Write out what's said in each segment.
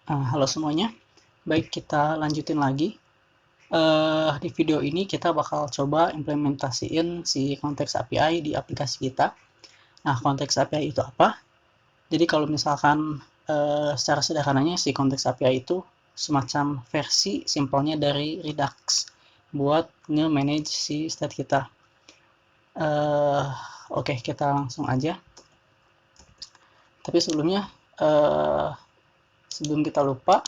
Halo semuanya, baik kita lanjutin lagi. Di video ini kita bakal coba implementasiin si konteks API di aplikasi kita. Nah, konteks API itu apa? Jadi kalau misalkan secara sederhananya si konteks API itu semacam versi simpelnya dari Redux buat nge-manage si state kita. Oke, kita langsung aja. Tapi sebelumnya, sebelum kita lupa,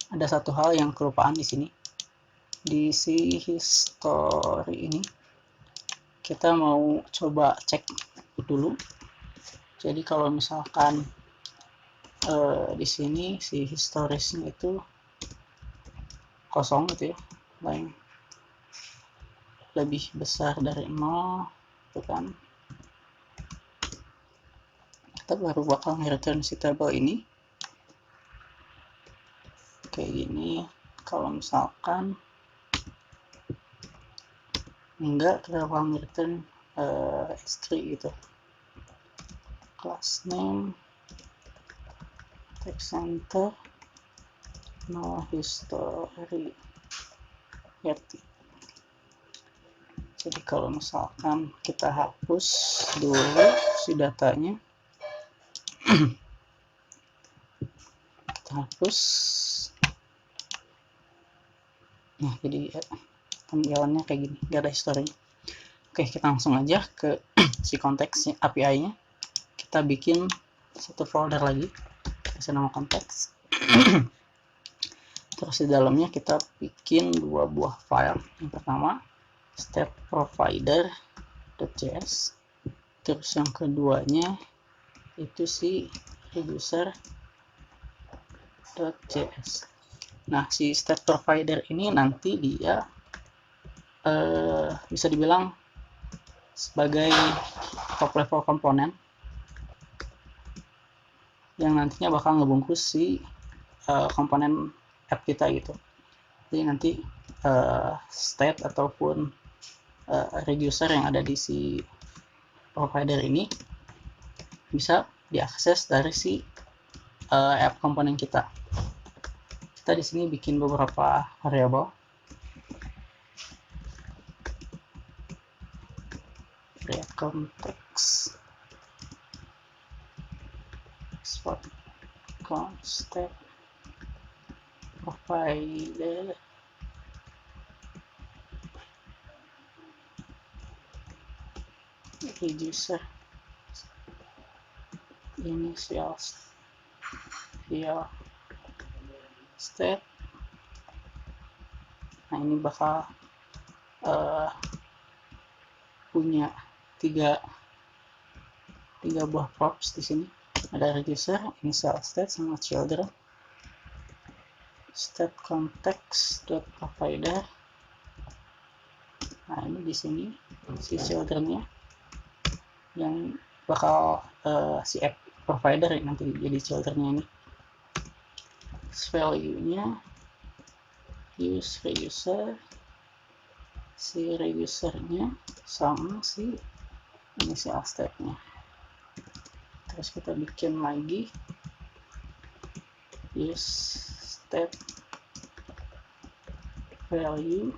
ada satu hal yang kelupaan di sini. Di si history ini kita mau coba cek dulu. Jadi kalau misalkan di sini si historisnya itu kosong gitu ya, yang lebih besar dari 0 itu kan, kita baru bakal nge-return si table ini kayak gini. Kalau misalkan enggak, kita bakal nge-return s3 gitu, class name text center no history yet. Jadi kalau misalkan kita hapus dulu si datanya, kita hapus. Nah, jadi tampilannya kayak gini, gak ada historinya. Oke, kita langsung aja ke si konteks API-nya. Kita bikin satu folder lagi, kasih nama konteks. Terus di dalamnya kita bikin dua buah file. Yang pertama state provider.js, terus yang keduanya itu si reducer.js. Nah, si state provider ini nanti dia bisa dibilang sebagai top level komponen yang nantinya bakal ngebungkus si komponen app kita gitu. Jadi nanti state ataupun reducer yang ada di si provider ini bisa diakses dari si app komponen kita. Kita di sini bikin beberapa variabel. Create context export context provider reducer initial state. Nah, ini bakal punya tiga buah props di sini. Ada reducer, initial state, sama children. State context.provider. Nah, ini di sini si childrennya yang bakal si app provider nanti jadi childrennya ini. Value-nya use reducer, si reducernya sama si initial state-nya. Terus kita bikin lagi use state value,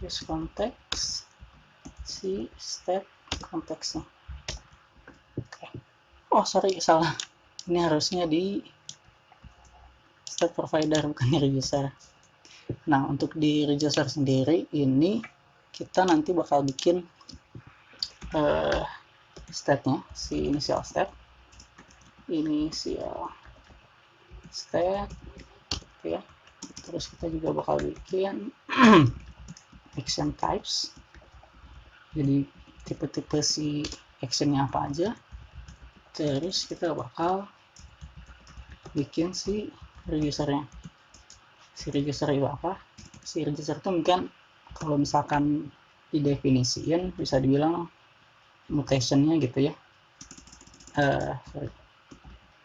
use context, si state konteksnya. Oke. Oh sorry, salah. Ini harusnya di state provider bukan di reducer. Nah, untuk di reducer sendiri ini kita nanti bakal bikin state-nya, si initial state, ya. Terus kita juga bakal bikin action types, jadi tipe-tipe si actionnya apa aja. Terus kita bakal bikin si reducernya. Si reducer itu apa? Si reducer itu mungkin kalau misalkan didefinisiin bisa dibilang mutationnya gitu ya,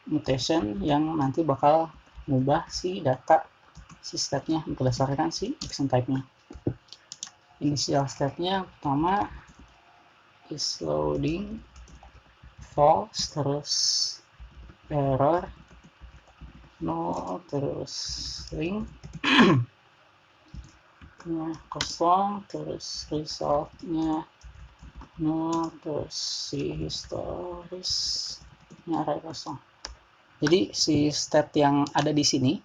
mutation yang nanti bakal mengubah si data si state-nya berdasarkan si action type-nya. Initial state-nya pertama is loading false, terus error no, terus link nya kosong, terus resultnya no, terus si historisnya array kosong. Jadi si state yang ada di sini,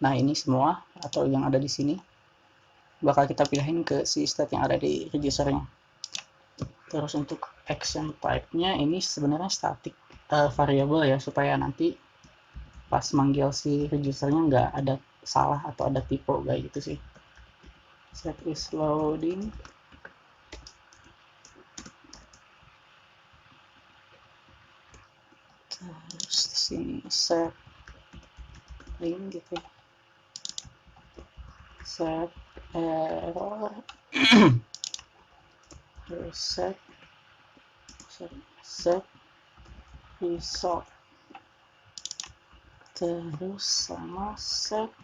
nah ini semua atau yang ada di sini bakal kita pilihin ke si state yang ada di registernya. Terus untuk action type-nya ini sebenarnya static variable ya, supaya nanti pas manggil si registernya nggak ada salah atau ada typo kayak gitu sih. Set is loading. Terus di sini set link gitu. Set error. Terus set result. Terus sama set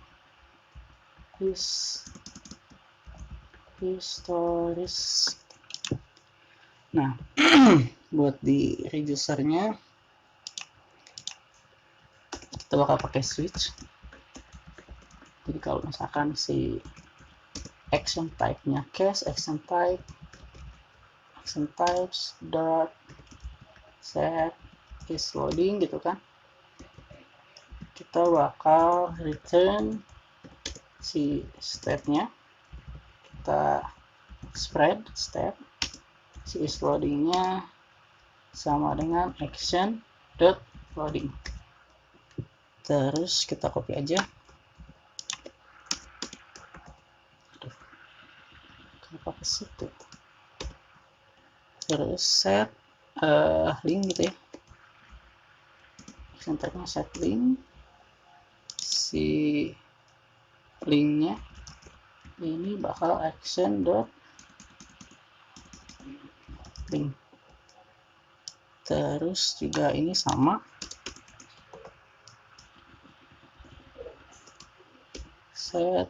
historis. Nah, buat di registernya kita bakal pakai switch. Jadi kalau misalkan si action type-nya case, action types dot set is loading gitu kan, kita bakal return si state-nya, kita spread state si is loading-nya sama dengan action dot loading. Terus kita copy aja. Kenapa ke situ? Terus set link gitu ya, action type-nya set link, si linknya ini bakal action dot link. Terus juga ini sama, set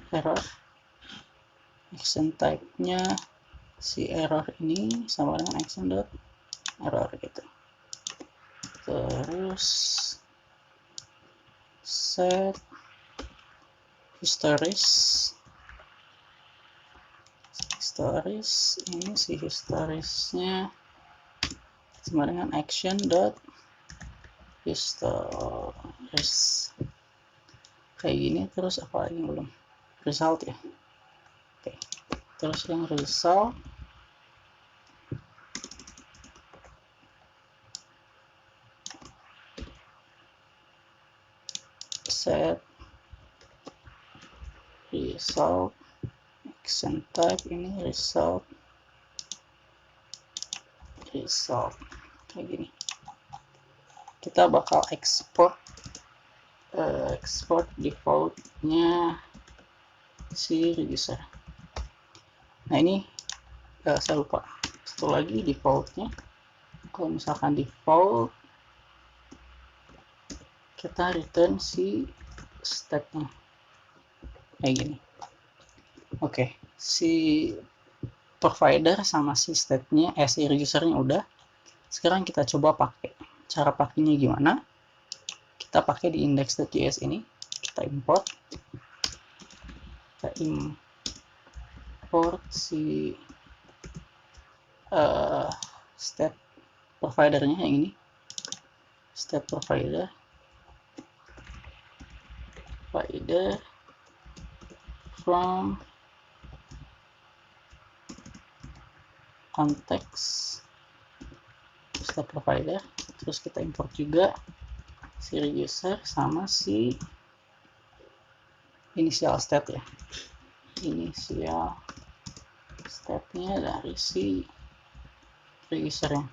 error, action type-nya si error ini sama dengan action dot error gitu. Terus set historis ini si historisnya sama dengan action dot historis kayak gini. Terus apa lagi belum? Result ya. Oke. Terus yang result set result action type ini result kayak gini. Kita bakal export defaultnya si register. Nah ini saya lupa satu lagi defaultnya. Kalau misalkan default, kita return si state-nya kayak gini. Oke, si provider sama si state-nya, si registernya udah. Sekarang kita coba pakai. Cara pakainya gimana? Kita pakai di index.js ini, kita import si state providernya yang ini, state provider from context state provider. Terus kita import juga si register sama si initial state ya, initial state-nya dari si registernya.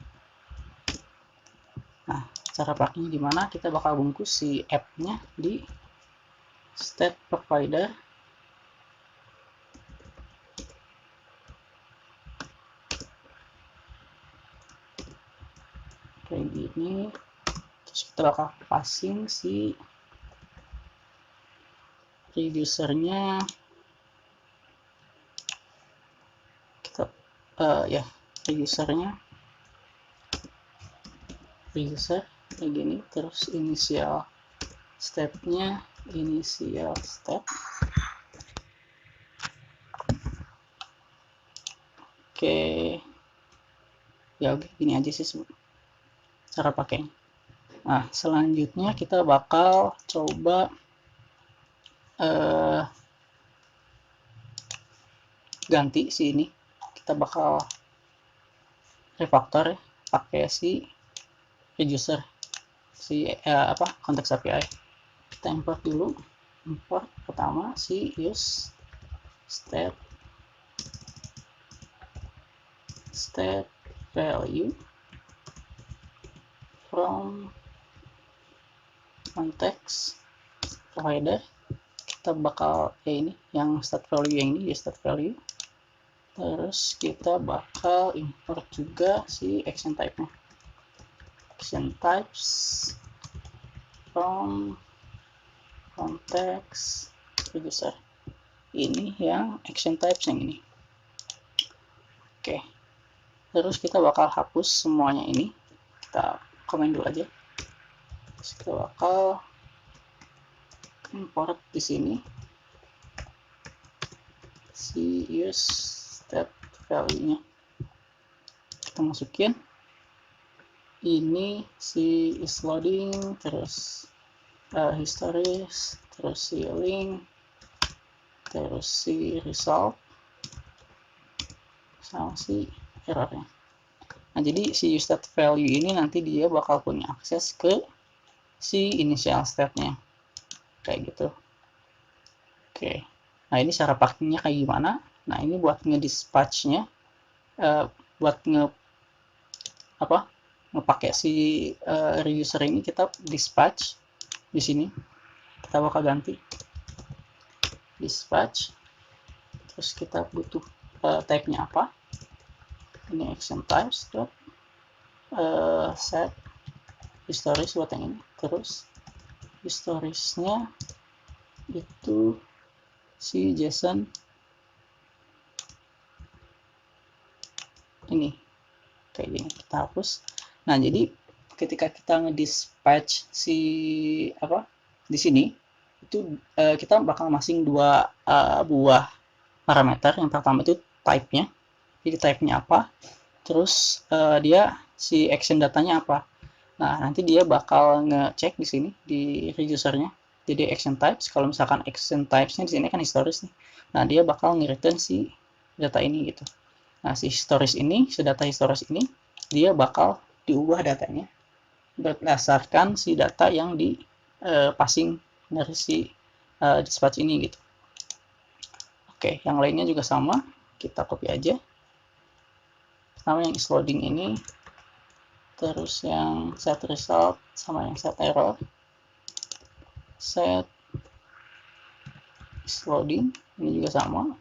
Nah, cara pakainya gimana? Kita bakal bungkus si app-nya di state provider kayak gini. Terus kita bakal passing si registernya, kita registernya register kayak gini, terus initial stepnya initial step. Oke, ya oke, gini aja sih cara pakainya. Nah, selanjutnya kita bakal coba ganti si ini. Kita bakal refactor ya, pakai si reducer, si konteks API. Kita import dulu. Import pertama si use state value from context provider. Kita bakal ini yang state value yang ini, use state value. Terus kita bakal import juga si action type-nya. Action types from context reducer. Ini yang action types yang ini. Oke. Terus kita bakal hapus semuanya ini. Kita komen dulu aja. Terus kita bakal import di sini si use state value-nya. Kita masukin ini si is loading, terus histories, terus si link, terus si result, sama si errornya. Nah, jadi si use state value ini nanti dia bakal punya akses ke si initial state-nya kayak gitu. Oke, nah ini cara pakainya kayak gimana. Nah, ini buat ngedispatch-nya, buat ngepakai si reducer ini, kita dispatch di sini. Kita bakal ganti dispatch, terus kita butuh type-nya apa. Ini action types dot set histories buat yang ini. Terus historiesnya itu si JSON ini kayak gini, kita hapus. Nah, jadi ketika kita ngedispatch si di sini itu kita bakal masing dua buah parameter. Yang pertama itu type-nya, jadi type-nya apa, terus dia si action datanya apa. Nah, nanti dia bakal ngecek di sini di reducer-nya. Jadi action types, kalau misalkan action types-nya di sini kan historis nih. Nah, dia bakal nge-return si data ini gitu. Nah, si historis ini, si data historis ini, dia bakal diubah datanya berdasarkan si data yang di passing dari si dispatch ini gitu. Oke, yang lainnya juga sama, kita copy aja. Pertama yang is loading ini, terus yang set result sama yang set error. Set is loading ini juga sama,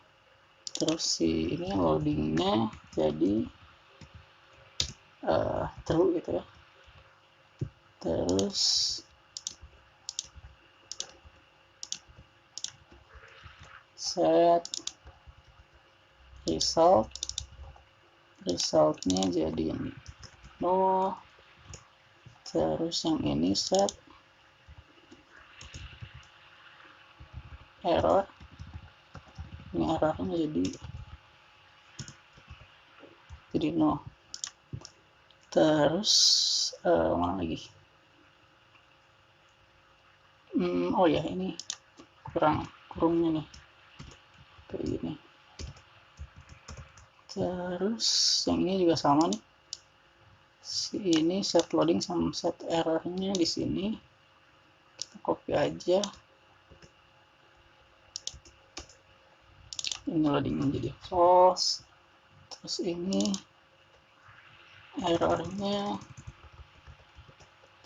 terus si ini loadingnya jadi true gitu ya. Terus set resultnya jadi no. Terus yang ini set error, ini errornya jadi no. Terus mana lagi, oh ya, ini kurungnya nih kayak gini. Terus yang ini juga sama nih, ini set loading sama set errornya di sini, kita copy aja. Ini loadingnya jadi false, terus ini errornya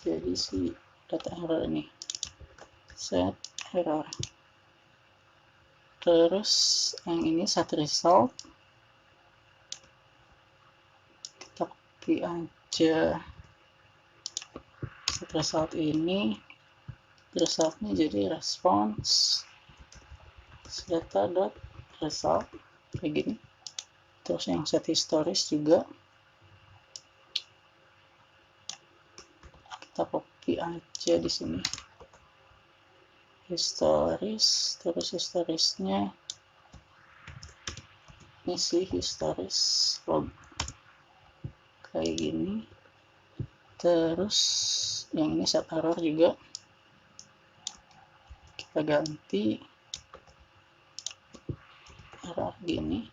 jadi si data error ini set error. Terus yang ini set result, kita copy aja set result ini, resultnya jadi response data dot result kayak gini. Terus yang set historis juga kita copy aja di sini historis, terus historisnya ini sih historis log kayak gini, terus yang ini set error juga kita ganti error gini,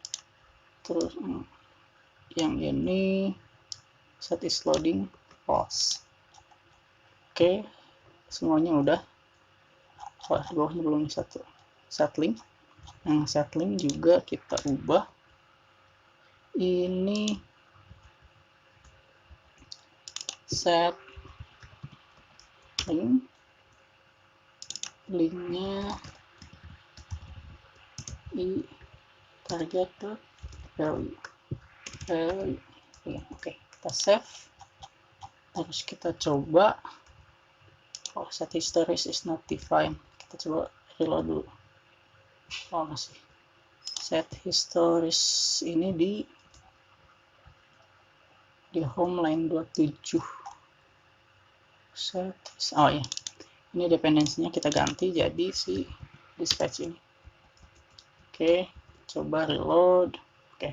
terus yang ini set is loading false. Oke, semuanya udah. Wah, di bawahnya belum satu settling. Yang settling juga kita ubah ini set linknya di target value. Oke, kita save, terus kita coba. Oh, set histories is not defined. Kita coba reload dulu. Oh, masih set histories ini di home line 27. Set, oh ya, ini dependensinya kita ganti jadi si dispatch ini. Oke, coba reload. Oke,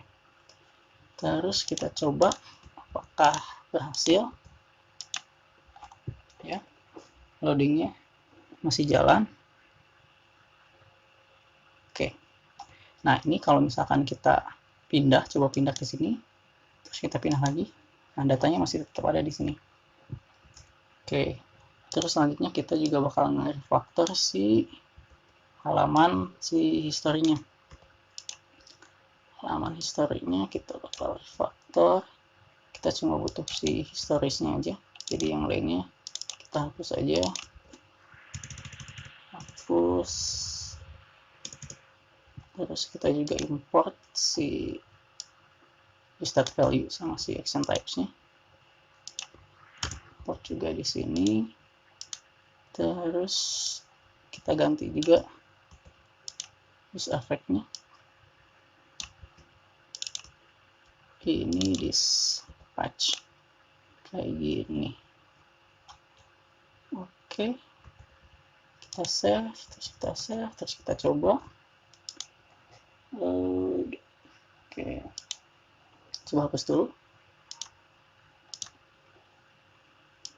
terus kita coba apakah berhasil ya. Loadingnya masih jalan. Oke, nah ini kalau misalkan kita pindah, coba pindah ke sini, terus kita pindah lagi, nah datanya masih tetap ada di sini. Oke, terus selanjutnya kita juga bakal nge-refactor si halaman si historinya. Halaman historinya kita bakal refactor, kita cuma butuh si historisnya aja, jadi yang lainnya kita hapus aja. Hapus, terus kita juga import si start value sama si action types-nya, import juga di sini. Terus kita ganti juga use effect-nya, ini dispatch kayak gini. Oke, kita save, terus kita coba load. Oke, coba hapus dulu.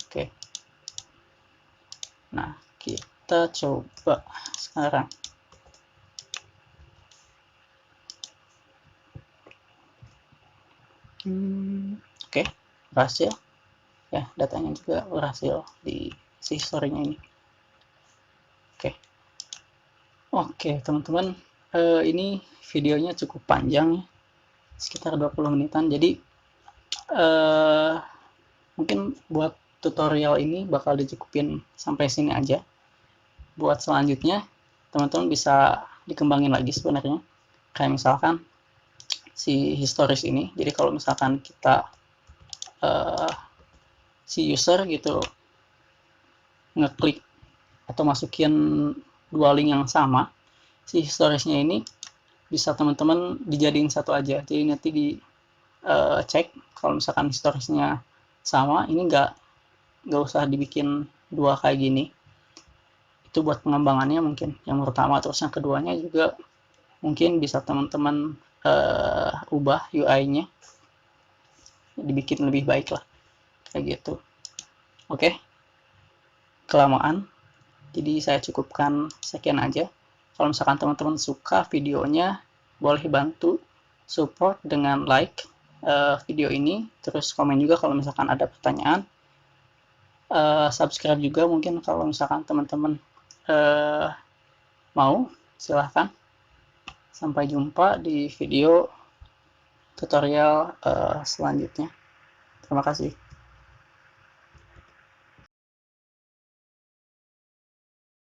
Oke, nah kita coba sekarang. Oke, berhasil ya, datanya juga berhasil di si historinya ini. Oke teman-teman, ini videonya cukup panjang ya, sekitar 20 menitan. Jadi mungkin buat tutorial ini bakal dicukupin sampai sini aja. Buat selanjutnya teman-teman bisa dikembangin lagi sebenarnya, kayak misalkan si historis ini. Jadi kalau misalkan kita si user gitu ngeklik atau masukin dua link yang sama, si historisnya ini bisa teman-teman dijadiin satu aja. Jadi nanti di cek kalau misalkan historisnya sama, ini nggak usah dibikin dua kayak gini. Itu buat pengembangannya mungkin yang pertama. Terus yang keduanya juga mungkin bisa teman-teman ubah UI-nya, dibikin lebih baik lah kayak gitu. Oke, kelamaan, jadi saya cukupkan sekian aja. Kalau misalkan teman-teman suka videonya, boleh bantu support dengan like video ini, terus komen juga kalau misalkan ada pertanyaan, subscribe juga mungkin kalau misalkan teman-teman mau, silahkan. Sampai jumpa di video tutorial selanjutnya. Terima kasih.